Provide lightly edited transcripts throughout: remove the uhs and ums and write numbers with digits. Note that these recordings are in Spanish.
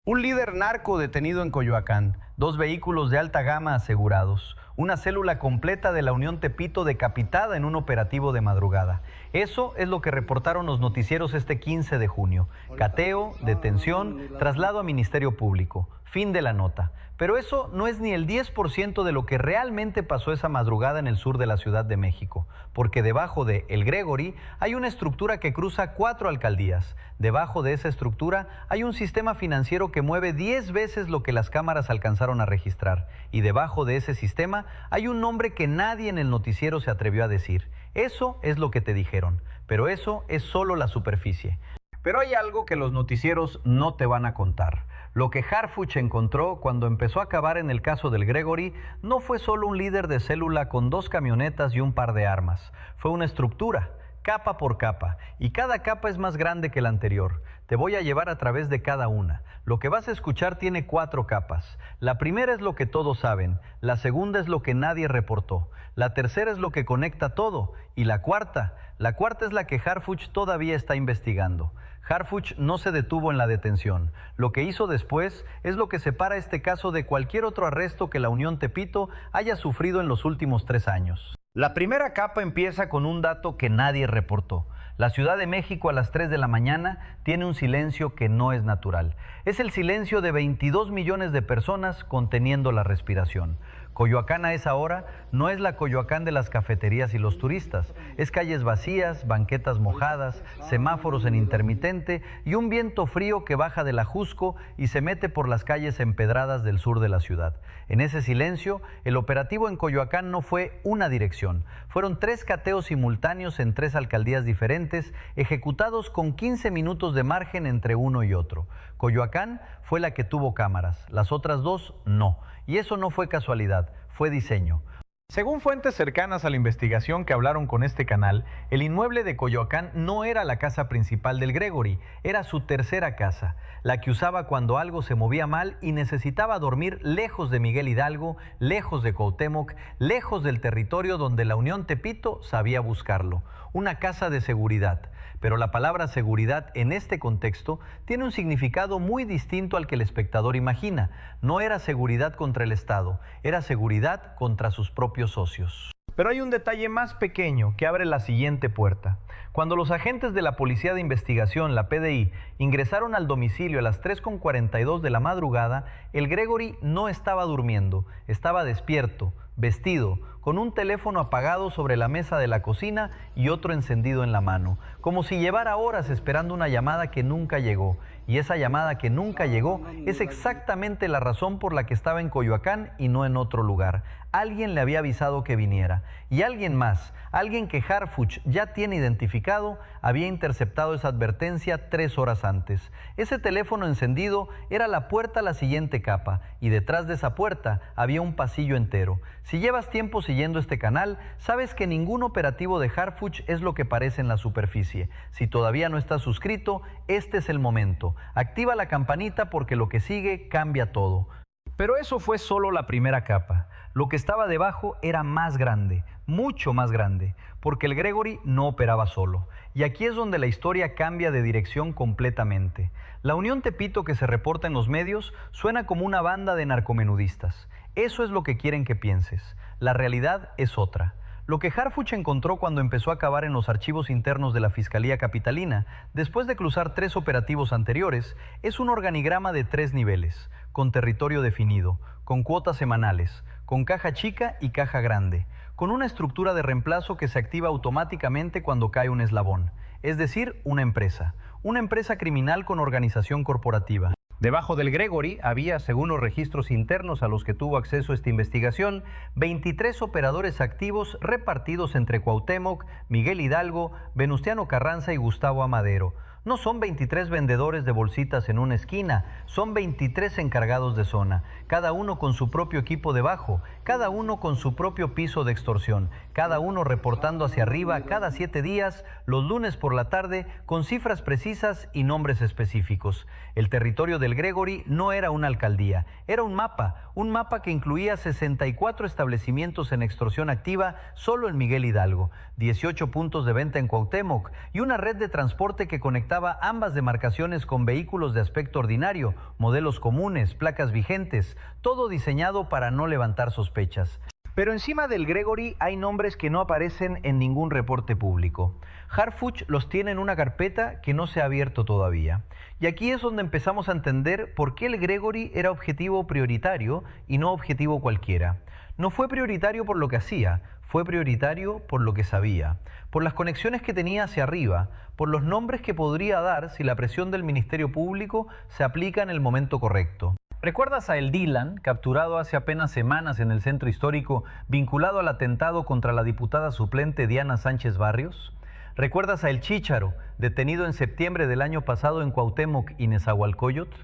Un líder narco detenido en Coyoacán, 2 vehículos de alta gama asegurados, una célula completa de la Unión Tepito decapitada en un operativo de madrugada. Eso es lo que reportaron los noticieros este 15 de junio. Cateo, detención, traslado a Ministerio Público. Fin de la nota. Pero eso no es ni el 10% de lo que realmente pasó esa madrugada en el sur de la Ciudad de México, porque debajo de El Gregory hay una estructura que cruza 4 alcaldías. Debajo de esa estructura hay un sistema financiero que mueve 10 veces lo que las cámaras alcanzaron a registrar. Y debajo de ese sistema hay un nombre que nadie en el noticiero se atrevió a decir. Eso es lo que te dijeron, pero eso es solo la superficie. Pero hay algo que los noticieros no te van a contar. Lo que Harfuch encontró cuando empezó a cavar en el caso del Gregory no fue solo un líder de célula con 2 camionetas y un par de armas. Fue una estructura, capa por capa, y cada capa es más grande que la anterior. Te voy a llevar a través de cada una. Lo que vas a escuchar tiene 4 capas. La primera es lo que todos saben, la segunda es lo que nadie reportó, la tercera es lo que conecta todo, y la cuarta es la que Harfuch todavía está investigando. Harfuch no se detuvo en la detención. Lo que hizo después es lo que separa este caso de cualquier otro arresto que la Unión Tepito haya sufrido en los últimos 3 años. La primera capa empieza con un dato que nadie reportó. La Ciudad de México a las 3 de la mañana tiene un silencio que no es natural. Es el silencio de 22 millones de personas conteniendo la respiración. Coyoacán a esa hora no es la Coyoacán de las cafeterías y los turistas. Es calles vacías, banquetas mojadas, semáforos en intermitente y un viento frío que baja del Ajusco y se mete por las calles empedradas del sur de la ciudad. En ese silencio, el operativo en Coyoacán no fue una dirección. Fueron 3 cateos simultáneos en 3 alcaldías diferentes, ejecutados con 15 minutos de margen entre uno y otro. Coyoacán fue la que tuvo cámaras, las otras 2 no. Y eso no fue casualidad, fue diseño. Según fuentes cercanas a la investigación que hablaron con este canal, el inmueble de Coyoacán no era la casa principal del Gregory, era su tercera casa, la que usaba cuando algo se movía mal y necesitaba dormir lejos de Miguel Hidalgo, lejos de Cuauhtémoc, lejos del territorio donde la Unión Tepito sabía buscarlo. Una casa de seguridad. Pero la palabra seguridad en este contexto tiene un significado muy distinto al que el espectador imagina. No era seguridad contra el Estado, era seguridad contra sus propios socios. Pero hay un detalle más pequeño que abre la siguiente puerta. Cuando los agentes de la Policía de Investigación, la PDI, ingresaron al domicilio a las 3:42 de la madrugada, el Gregory no estaba durmiendo, estaba despierto, vestido, con un teléfono apagado sobre la mesa de la cocina y otro encendido en la mano, como si llevara horas esperando una llamada que nunca llegó. Y esa llamada que nunca llegó es exactamente la razón por la que estaba en Coyoacán y no en otro lugar. Alguien le había avisado que viniera. Y alguien más, alguien que Harfuch ya tiene identificado, había interceptado esa advertencia 3 horas antes. Ese teléfono encendido era la puerta a la siguiente capa, y detrás de esa puerta había un pasillo entero. Si llevas tiempo siguiendo este canal, sabes que ningún operativo de Harfuch es lo que parece en la superficie. Si todavía no estás suscrito, este es el momento. Activa la campanita porque lo que sigue cambia todo. Pero eso fue solo la primera capa. Lo que estaba debajo era más grande, mucho más grande, porque el Gregory no operaba solo. Y aquí es donde la historia cambia de dirección completamente. La Unión Tepito que se reporta en los medios suena como una banda de narcomenudistas. Eso es lo que quieren que pienses. La realidad es otra. Lo que Harfuch encontró cuando empezó a cavar en los archivos internos de la Fiscalía Capitalina, después de cruzar 3 operativos anteriores, es un organigrama de 3 niveles, con territorio definido, con cuotas semanales, con caja chica y caja grande, con una estructura de reemplazo que se activa automáticamente cuando cae un eslabón, es decir, una empresa criminal con organización corporativa. Debajo del Gregory había, según los registros internos a los que tuvo acceso esta investigación, 23 operadores activos repartidos entre Cuauhtémoc, Miguel Hidalgo, Venustiano Carranza y Gustavo Amadero. No son 23 vendedores de bolsitas en una esquina, son 23 encargados de zona, cada uno con su propio equipo debajo, cada uno con su propio piso de extorsión, cada uno reportando hacia arriba cada 7 días, los lunes por la tarde, con cifras precisas y nombres específicos. El territorio del Gregory no era una alcaldía, era un mapa que incluía 64 establecimientos en extorsión activa solo en Miguel Hidalgo, 18 puntos de venta en Cuauhtémoc y una red de transporte que conectaba ambas demarcaciones con vehículos de aspecto ordinario, modelos comunes, placas vigentes, todo diseñado para no levantar sospechas. Pero encima del Gregory hay nombres que no aparecen en ningún reporte público. Harfuch los tiene en una carpeta que no se ha abierto todavía. Y aquí es donde empezamos a entender por qué el Gregory era objetivo prioritario y no objetivo cualquiera. No fue prioritario por lo que hacía, fue prioritario por lo que sabía, por las conexiones que tenía hacia arriba, por los nombres que podría dar si la presión del Ministerio Público se aplica en el momento correcto. ¿Recuerdas a el Dylan, capturado hace apenas semanas en el centro histórico, vinculado al atentado contra la diputada suplente Diana Sánchez Barrios? ¿Recuerdas a el Chícharo, detenido en septiembre del año pasado en Cuauhtémoc y Nezahualcóyotl?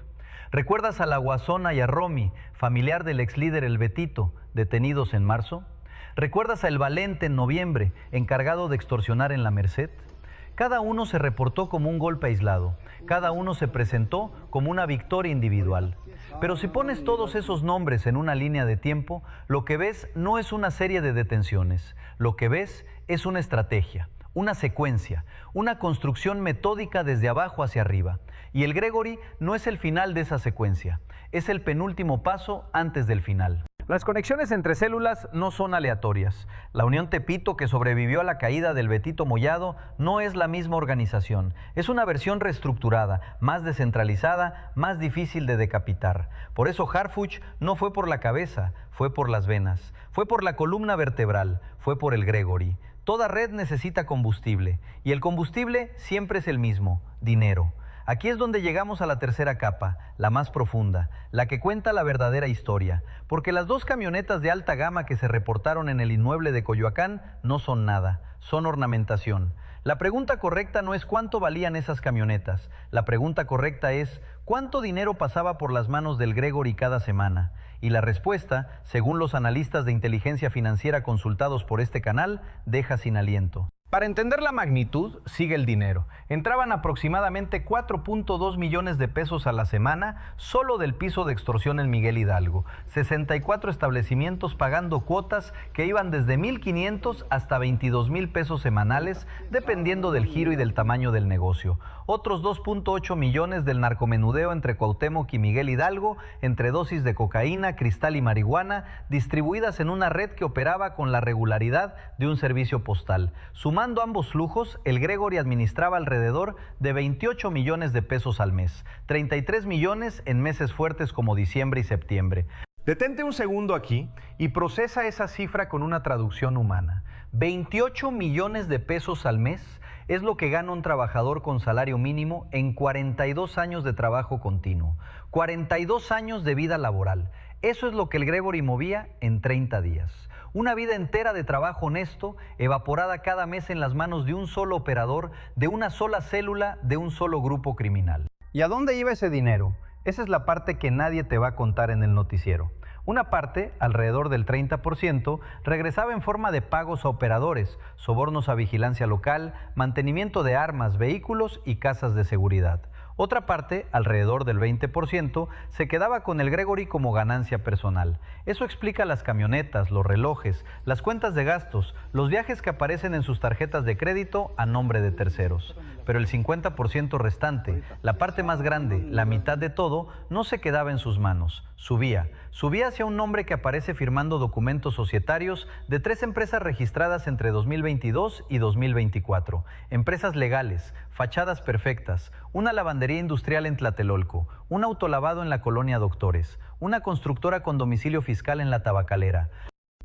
¿Recuerdas a la Guasona y a Romy, familiar del ex líder El Betito, detenidos en marzo? ¿Recuerdas a el Valente en noviembre, encargado de extorsionar en la Merced? Cada uno se reportó como un golpe aislado, cada uno se presentó como una victoria individual. Pero si pones todos esos nombres en una línea de tiempo, lo que ves no es una serie de detenciones, lo que ves es una estrategia, una secuencia, una construcción metódica desde abajo hacia arriba. Y el Gregory no es el final de esa secuencia, es el penúltimo paso antes del final. Las conexiones entre células no son aleatorias. La Unión Tepito, que sobrevivió a la caída del Betito Mollado, no es la misma organización. Es una versión reestructurada, más descentralizada, más difícil de decapitar. Por eso Harfuch no fue por la cabeza, fue por las venas, fue por la columna vertebral, fue por el Gregory. Toda red necesita combustible, y el combustible siempre es el mismo: dinero. Aquí es donde llegamos a la tercera capa, la más profunda, la que cuenta la verdadera historia, porque las 2 camionetas de alta gama que se reportaron en el inmueble de Coyoacán no son nada, son ornamentación. La pregunta correcta no es cuánto valían esas camionetas, la pregunta correcta es cuánto dinero pasaba por las manos del Gregory cada semana. Y la respuesta, según los analistas de inteligencia financiera consultados por este canal, deja sin aliento. Para entender la magnitud, sigue el dinero. Entraban aproximadamente 4.2 millones de pesos a la semana solo del piso de extorsión en Miguel Hidalgo. 64 establecimientos pagando cuotas que iban desde 1,500 hasta 22,000 pesos semanales, dependiendo del giro y del tamaño del negocio. Otros 2.8 millones del narcomenudeo entre Cuauhtémoc y Miguel Hidalgo, entre dosis de cocaína, cristal y marihuana, distribuidas en una red que operaba con la regularidad de un servicio postal. Sumando ambos flujos, el Gregory administraba alrededor de 28 millones de pesos al mes, 33 millones en meses fuertes como diciembre y septiembre. Detente un segundo aquí y procesa esa cifra con una traducción humana. 28 millones de pesos al mes es lo que gana un trabajador con salario mínimo en 42 años de trabajo continuo, 42 años de vida laboral. Eso es lo que el Gregory movía en 30 días. Una vida entera de trabajo honesto, evaporada cada mes en las manos de un solo operador, de una sola célula, de un solo grupo criminal. ¿Y a dónde iba ese dinero? Esa es la parte que nadie te va a contar en el noticiero. Una parte, alrededor del 30%, regresaba en forma de pagos a operadores, sobornos a vigilancia local, mantenimiento de armas, vehículos y casas de seguridad. Otra parte, alrededor del 20%, se quedaba con el Gregory como ganancia personal. Eso explica las camionetas, los relojes, las cuentas de gastos, los viajes que aparecen en sus tarjetas de crédito a nombre de terceros. Pero el 50% restante, la parte más grande, la mitad de todo, no se quedaba en sus manos. Subía hacia un nombre que aparece firmando documentos societarios de 3 empresas registradas entre 2022 y 2024. Empresas legales, fachadas perfectas, una lavandería industrial en Tlatelolco, un autolavado en la colonia Doctores, una constructora con domicilio fiscal en la Tabacalera.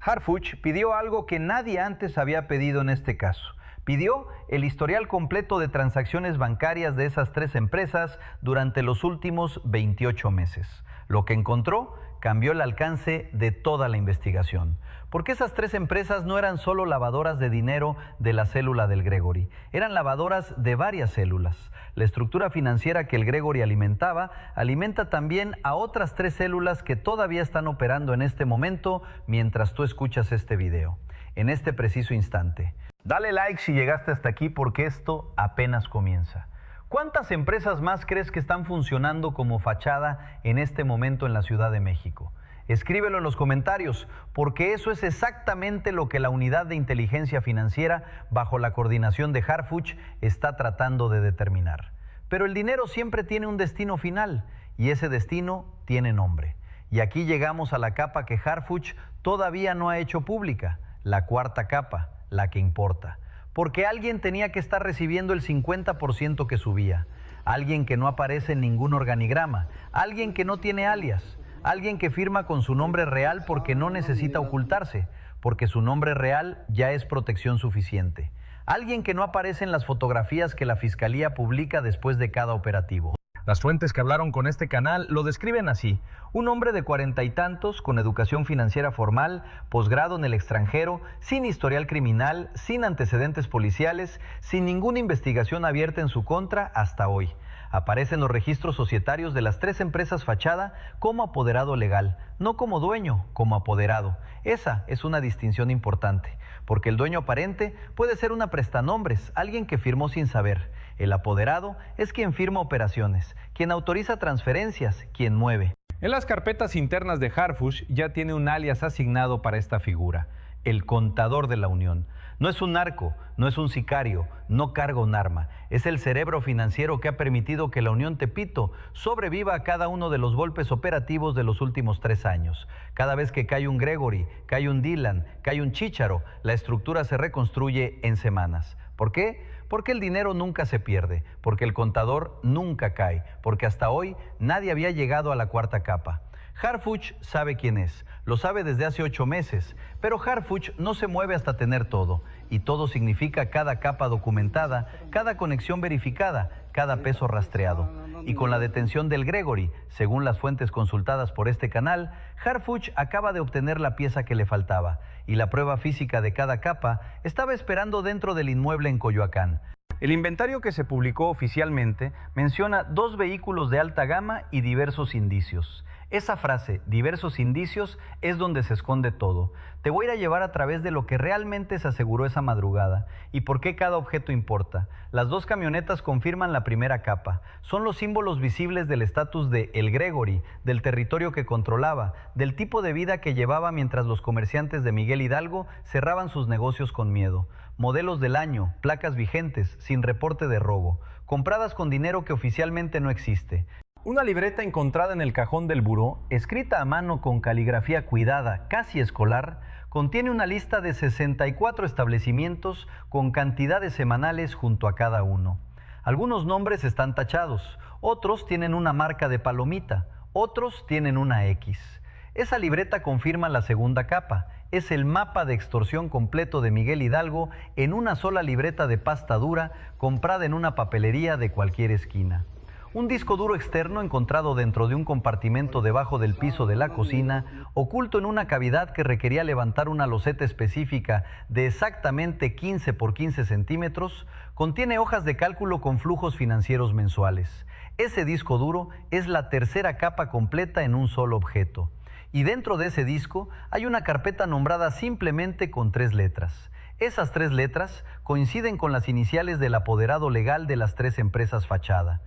Harfuch pidió algo que nadie antes había pedido en este caso. Pidió el historial completo de transacciones bancarias de esas 3 empresas durante los últimos 28 meses. Lo que encontró cambió el alcance de toda la investigación. Porque esas 3 empresas no eran solo lavadoras de dinero de la célula del Gregory, eran lavadoras de varias células. La estructura financiera que el Gregory alimentaba, alimenta también a otras 3 células que todavía están operando en este momento mientras tú escuchas este video. en este preciso instante. Dale like si llegaste hasta aquí porque esto apenas comienza. ¿Cuántas empresas más crees que están funcionando como fachada en este momento en la Ciudad de México? Escríbelo en los comentarios, porque eso es exactamente lo que la Unidad de Inteligencia Financiera, bajo la coordinación de Harfuch, está tratando de determinar. Pero el dinero siempre tiene un destino final, y ese destino tiene nombre. Y aquí llegamos a la capa que Harfuch todavía no ha hecho pública, la cuarta capa, la que importa. Porque alguien tenía que estar recibiendo el 50% que subía, alguien que no aparece en ningún organigrama, alguien que no tiene alias, alguien que firma con su nombre real porque no necesita ocultarse, porque su nombre real ya es protección suficiente. Alguien que no aparece en las fotografías que la Fiscalía publica después de cada operativo. Las fuentes que hablaron con este canal lo describen así: un hombre de 40 y tantos, con educación financiera formal, posgrado en el extranjero, sin historial criminal, sin antecedentes policiales, sin ninguna investigación abierta en su contra hasta hoy. Aparece en los registros societarios de las 3 empresas fachada como apoderado legal, no como dueño, como apoderado. Esa es una distinción importante, porque el dueño aparente puede ser una prestanombres, alguien que firmó sin saber. El apoderado es quien firma operaciones, quien autoriza transferencias, quien mueve. En las carpetas internas de Harfuch ya tiene un alias asignado para esta figura: el contador de la Unión. No es un narco, no es un sicario, no carga un arma. Es el cerebro financiero que ha permitido que la Unión Tepito sobreviva a cada uno de los golpes operativos de los últimos 3 años. Cada vez que cae un Gregory, cae un Dylan, cae un Chícharo, la estructura se reconstruye en semanas. ¿Por qué? Porque el dinero nunca se pierde, porque el contador nunca cae, porque hasta hoy nadie había llegado a la cuarta capa. Harfuch sabe quién es, lo sabe desde hace 8 meses, pero Harfuch no se mueve hasta tener todo, y todo significa cada capa documentada, cada conexión verificada, cada peso rastreado. Y con la detención del Gregory, según las fuentes consultadas por este canal, Harfuch acaba de obtener la pieza que le faltaba, y la prueba física de cada capa estaba esperando dentro del inmueble en Coyoacán. El inventario que se publicó oficialmente menciona 2 vehículos de alta gama y diversos indicios. Esa frase, diversos indicios, es donde se esconde todo. Te voy a ir a llevar a través de lo que realmente se aseguró esa madrugada y por qué cada objeto importa. Las 2 camionetas confirman la primera capa. Son los símbolos visibles del estatus de El Gregory, del territorio que controlaba, del tipo de vida que llevaba mientras los comerciantes de Miguel Hidalgo cerraban sus negocios con miedo. Modelos del año, placas vigentes, sin reporte de robo, compradas con dinero que oficialmente no existe. Una libreta encontrada en el cajón del buró, escrita a mano con caligrafía cuidada, casi escolar, contiene una lista de 64 establecimientos con cantidades semanales junto a cada uno. Algunos nombres están tachados, otros tienen una marca de palomita, otros tienen una X. Esa libreta confirma la segunda capa. Es el mapa de extorsión completo de Miguel Hidalgo en una sola libreta de pasta dura comprada en una papelería de cualquier esquina. Un disco duro externo encontrado dentro de un compartimento debajo del piso de la cocina, oculto en una cavidad que requería levantar una loseta específica de exactamente 15 por 15 centímetros, contiene hojas de cálculo con flujos financieros mensuales. Ese disco duro es la tercera capa completa en un solo objeto. Y dentro de ese disco hay una carpeta nombrada simplemente con 3 letras. Esas 3 letras coinciden con las iniciales del apoderado legal de las 3 empresas fachada.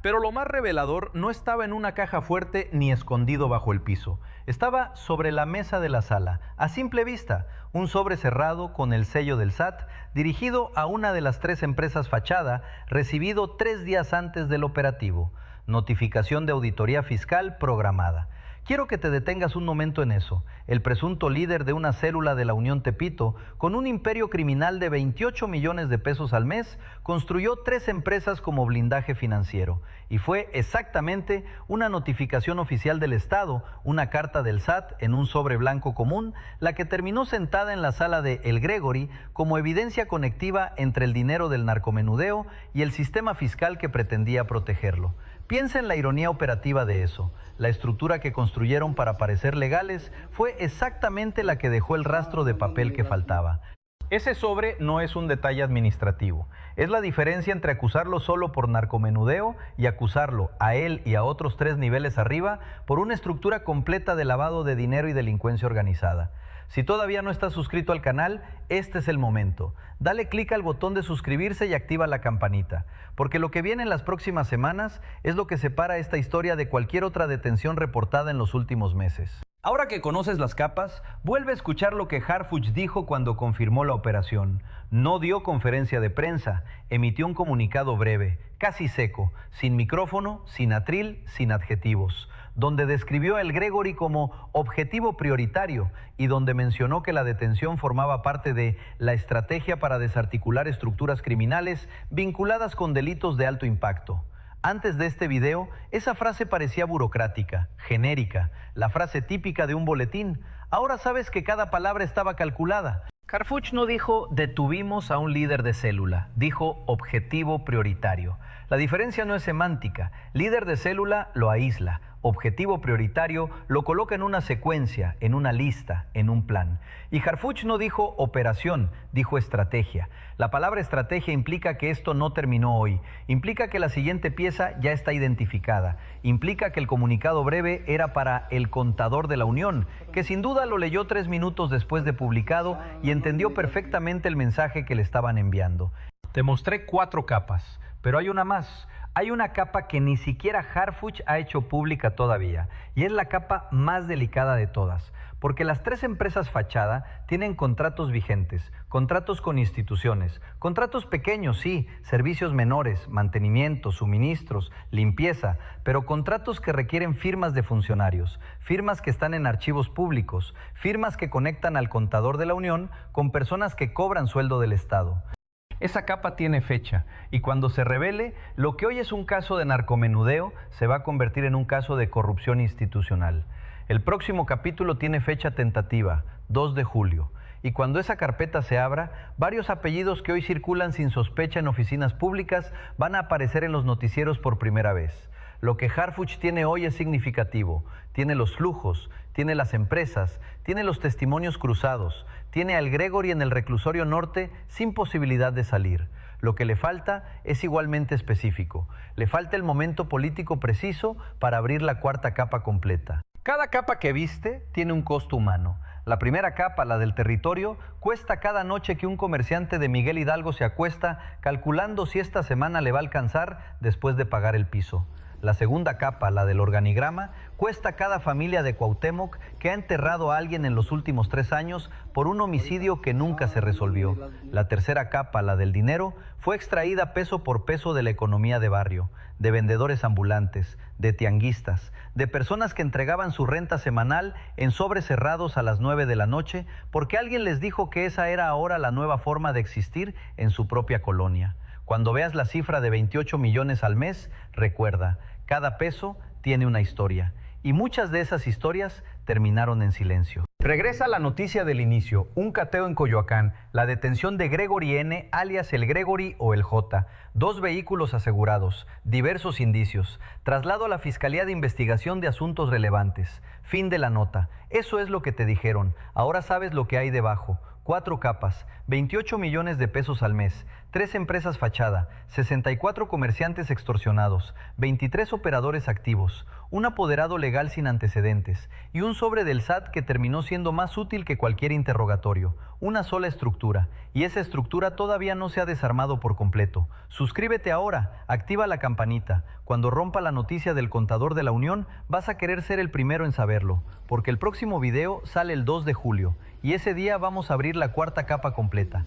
Pero lo más revelador no estaba en una caja fuerte ni escondido bajo el piso. Estaba sobre la mesa de la sala, a simple vista, un sobre cerrado con el sello del SAT, dirigido a una de las 3 empresas fachada, recibido 3 días antes del operativo. Notificación de auditoría fiscal programada. Quiero que te detengas un momento en eso. El presunto líder de una célula de la Unión Tepito, con un imperio criminal de 28 millones de pesos al mes, construyó 3 empresas como blindaje financiero. Y fue exactamente una notificación oficial del Estado, una carta del SAT en un sobre blanco común, la que terminó sentada en la sala de El Gregory como evidencia conectiva entre el dinero del narcomenudeo y el sistema fiscal que pretendía protegerlo. Piensa en la ironía operativa de eso. La estructura que construyeron para parecer legales fue exactamente la que dejó el rastro de papel que faltaba. Ese sobre no es un detalle administrativo. Es la diferencia entre acusarlo solo por narcomenudeo y acusarlo a él y a otros 3 niveles arriba por una estructura completa de lavado de dinero y delincuencia organizada. Si todavía no estás suscrito al canal, este es el momento. Dale clic al botón de suscribirse y activa la campanita, porque lo que viene en las próximas semanas es lo que separa esta historia de cualquier otra detención reportada en los últimos meses. Ahora que conoces las capas, vuelve a escuchar lo que Harfuch dijo cuando confirmó la operación. No dio conferencia de prensa, emitió un comunicado breve, casi seco, sin micrófono, sin atril, sin adjetivos, donde describió a El Gregory como objetivo prioritario y donde mencionó que la detención formaba parte de la estrategia para desarticular estructuras criminales vinculadas con delitos de alto impacto. Antes de este video, esa frase parecía burocrática, genérica, la frase típica de un boletín. Ahora sabes que cada palabra estaba calculada. Harfuch no dijo detuvimos a un líder de célula, dijo objetivo prioritario. La diferencia no es semántica. Líder de célula lo aísla. Objetivo prioritario lo coloca en una secuencia, en una lista, en un plan. Y Harfuch no dijo operación, dijo estrategia. La palabra estrategia implica que esto no terminó hoy, implica que la siguiente pieza ya está identificada, implica que el comunicado breve era para el contador de la Unión, que sin duda lo leyó 3 minutos después de publicado y entendió perfectamente el mensaje que le estaban enviando. Te mostré 4 capas, pero hay una más. Hay una capa que ni siquiera Harfuch ha hecho pública todavía, y es la capa más delicada de todas, porque las 3 empresas fachada tienen contratos vigentes, contratos con instituciones, contratos pequeños, sí, servicios menores, mantenimiento, suministros, limpieza, pero contratos que requieren firmas de funcionarios, firmas que están en archivos públicos, firmas que conectan al contador de la Unión con personas que cobran sueldo del Estado. Esa capa tiene fecha y cuando se revele, lo que hoy es un caso de narcomenudeo se va a convertir en un caso de corrupción institucional. El próximo capítulo tiene fecha tentativa, 2 de julio. Y cuando esa carpeta se abra, varios apellidos que hoy circulan sin sospecha en oficinas públicas van a aparecer en los noticieros por primera vez. Lo que Harfuch tiene hoy es significativo. Tiene los flujos, tiene las empresas, tiene los testimonios cruzados, tiene al Gregory en el reclusorio norte sin posibilidad de salir. Lo que le falta es igualmente específico. Le falta el momento político preciso para abrir la 4ª capa completa. Cada capa que viste tiene un costo humano. La primera capa, la del territorio, cuesta cada noche que un comerciante de Miguel Hidalgo se acuesta calculando si esta semana le va a alcanzar después de pagar el piso. La segunda capa, la del organigrama, cuesta cada familia de Cuauhtémoc que ha enterrado a alguien en los últimos 3 años por un homicidio que nunca se resolvió. La tercera capa, la del dinero, fue extraída peso por peso de la economía de barrio, de vendedores ambulantes, de tianguistas, de personas que entregaban su renta semanal en sobres cerrados a las 9 de la noche porque alguien les dijo que esa era ahora la nueva forma de existir en su propia colonia. Cuando veas la cifra de 28 millones al mes, recuerda, cada peso tiene una historia. Y muchas de esas historias terminaron en silencio. Regresa la noticia del inicio, un cateo en Coyoacán, la detención de Gregory N., alias el Gregory o el J., 2 vehículos asegurados, diversos indicios, traslado a la Fiscalía de Investigación de Asuntos Relevantes. Fin de la nota. Eso es lo que te dijeron. Ahora sabes lo que hay debajo. 4 capas, 28 millones de pesos al mes, 3 empresas fachada, 64 comerciantes extorsionados, 23 operadores activos, un apoderado legal sin antecedentes y un sobre del SAT que terminó siendo más útil que cualquier interrogatorio. Una sola estructura, y esa estructura todavía no se ha desarmado por completo. Suscríbete ahora, activa la campanita. Cuando rompa la noticia del contador de la Unión, vas a querer ser el primero en saberlo, porque el próximo video sale el 2 de julio, y ese día vamos a abrir la 4ª capa completa.